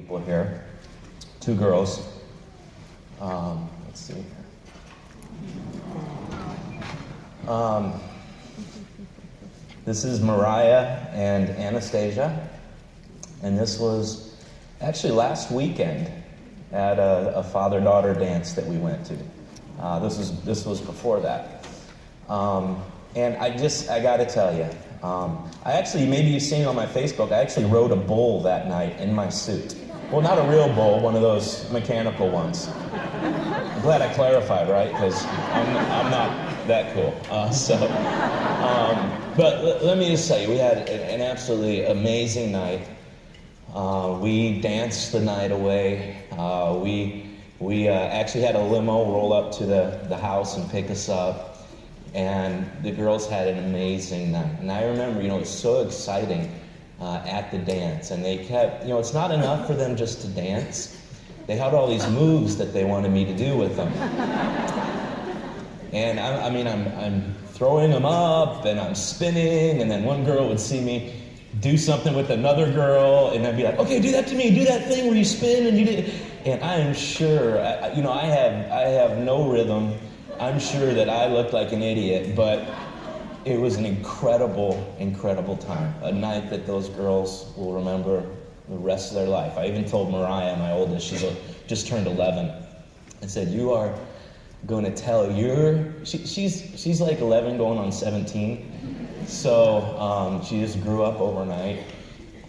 people here. Two girls. Let's see. This is Mariah and Anastasia, and this was actually last weekend at a father-daughter dance that we went to. This was before that. And I gotta tell you, maybe you've seen it on my Facebook, I actually rode a bull that night in my suit. Well, not a real bull, one of those mechanical ones. I'm glad I clarified, right? Because I'm not that cool. But let me just tell you, we had an absolutely amazing night. We danced the night away. We actually had a limo roll up to the house and pick us up. And the girls had an amazing night. And I remember, it was so exciting at the dance. And they kept, it's not enough for them just to dance. They had all these moves that they wanted me to do with them. And I'm throwing them up and I'm spinning. And then one girl would see me do something with another girl. And I'd be like, okay, do that to me. Do that thing where you spin and you did. And I am sure, I have no rhythm. I'm sure that I looked like an idiot, but it was an incredible, incredible time. A night that those girls will remember the rest of their life. I even told Mariah, my oldest, she's just turned 11, I said, you are going to tell she's like 11 going on 17, so she just grew up overnight.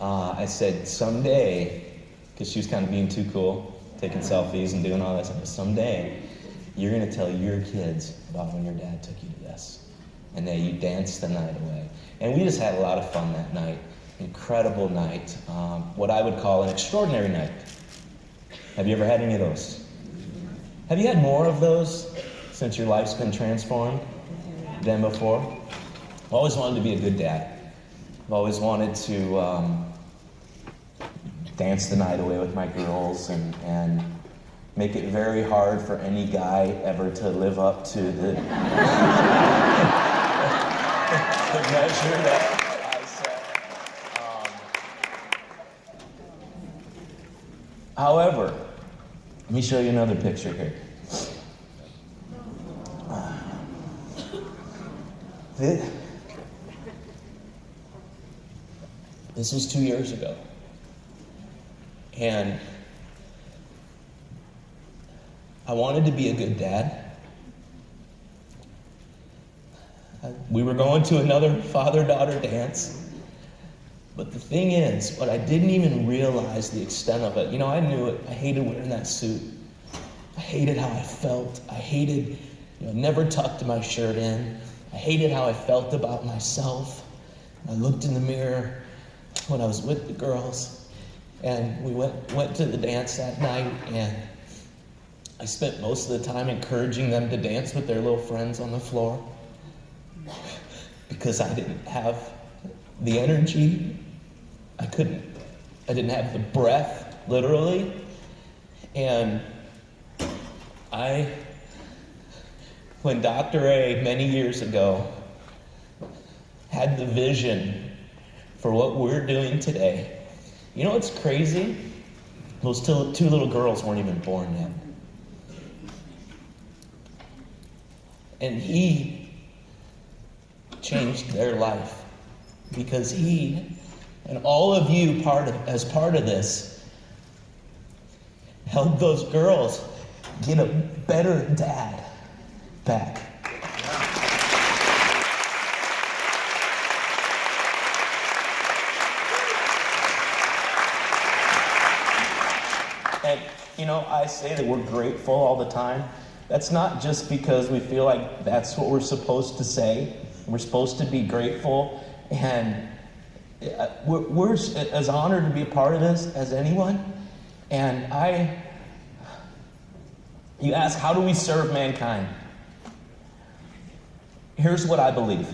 I said, someday, because she was kind of being too cool, taking selfies and doing all that stuff, someday, you're going to tell your kids about when your dad took you to this and that you danced the night away. And we just had a lot of fun that night. Incredible night. What I would call an extraordinary night. Have you ever had any of those? Have you had more of those since your life's been transformed than before? I've always wanted to be a good dad. I've always wanted to dance the night away with my girls and make it very hard for any guy ever to live up to the measure that I set. However, let me show you another picture here. This was 2 years ago. And I wanted to be a good dad. We were going to another father-daughter dance. But the thing is, what I didn't even realize the extent of it, I knew it. I hated wearing that suit. I hated how I felt. I hated, never tucked my shirt in. I hated how I felt about myself. I looked in the mirror when I was with the girls. And we went to the dance that night, and I spent most of the time encouraging them to dance with their little friends on the floor because I didn't have the energy. I didn't have the breath, literally. And when Dr. A, many years ago, had the vision for what we're doing today, what's crazy? Those two little girls weren't even born yet. And he changed their life because he and all of you as part of this helped those girls get a better dad back. And I say that we're grateful all the time. That's not just because we feel like that's what we're supposed to say. We're supposed to be grateful, and we're as honored to be a part of this as anyone. And you ask, how do we serve mankind? Here's what I believe.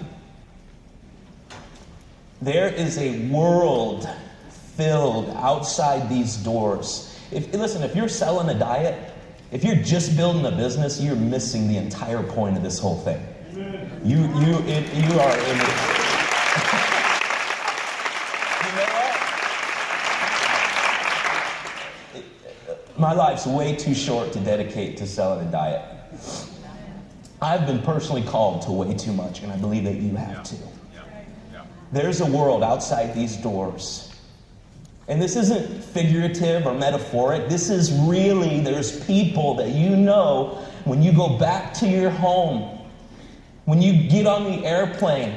There is a world filled outside these doors. If you're selling a diet, if you're just building a business, you're missing the entire point of this whole thing. You are in it. You know what? my life's way too short to dedicate to selling a diet. I've been personally called to way too much, and I believe that you have too. There's a world outside these doors. And this isn't figurative or metaphoric. This is really, there's people that you know when you go back to your home, when you get on the airplane,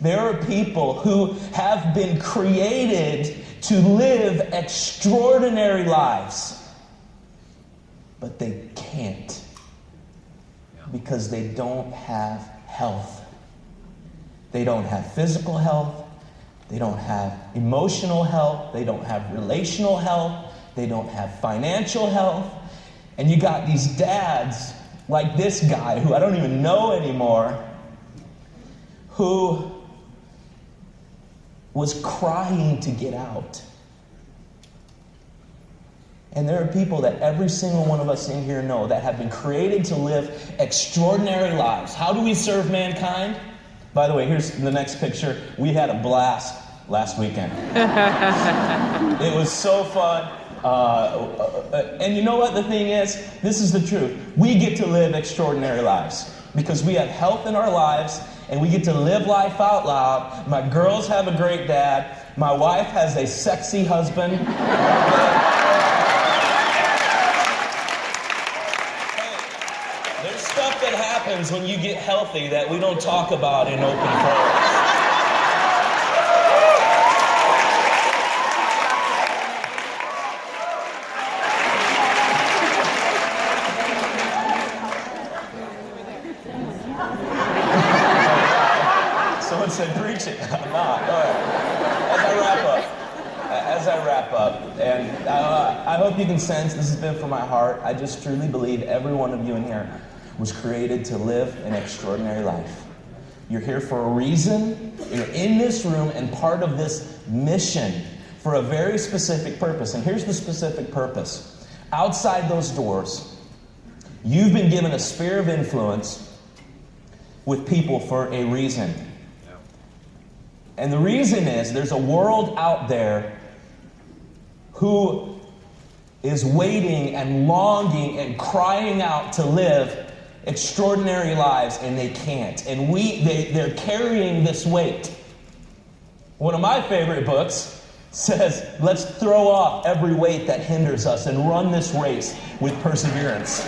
there are people who have been created to live extraordinary lives, but they can't because they don't have health. They don't have physical health. They don't have emotional health. They don't have relational health. They don't have financial health. And you got these dads like this guy who I don't even know anymore, who was crying to get out. And there are people that every single one of us in here know that have been created to live extraordinary lives. How do we serve mankind? By the way, here's the next picture. We had a blast last weekend. It was so fun. And you know what the thing is? This is the truth. We get to live extraordinary lives because we have health in our lives and we get to live life out loud. My girls have a great dad. My wife has a sexy husband. There's stuff that happens when you get healthy that we don't talk about in open forums. Someone said, preach it. I'm not. All right. As I wrap up, and I hope you can sense this has been from my heart. I just truly believe every one of you in here was created to live an extraordinary life. You're here for a reason. You're in this room and part of this mission for a very specific purpose. And here's the specific purpose. Outside those doors, you've been given a sphere of influence with people for a reason. And the reason is there's a world out there who is waiting and longing and crying out to live extraordinary lives, and they can't. And they're carrying this weight. One of my favorite books says, let's throw off every weight that hinders us and run this race with perseverance.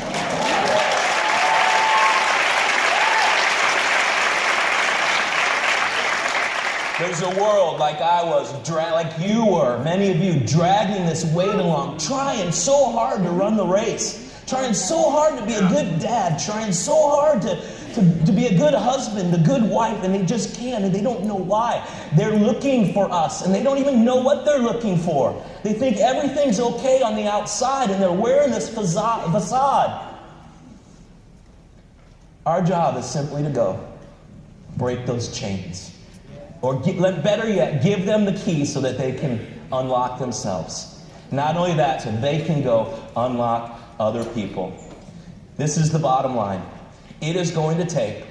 There's a world like I was, like you were, many of you, dragging this weight along, trying so hard to run the race, trying so hard to be a good dad, trying so hard to be a good husband, a good wife, and they just can't, and they don't know why. They're looking for us, and they don't even know what they're looking for. They think everything's okay on the outside, and they're wearing this facade. Our job is simply to go break those chains. Or better yet, give them the key so that they can unlock themselves. Not only that, so they can go unlock other people. This is the bottom line. It is going to take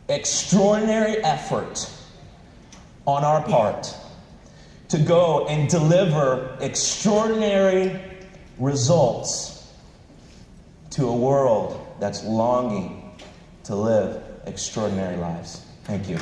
extraordinary effort on our part to go and deliver extraordinary results to a world that's longing to live extraordinary lives. Thank you.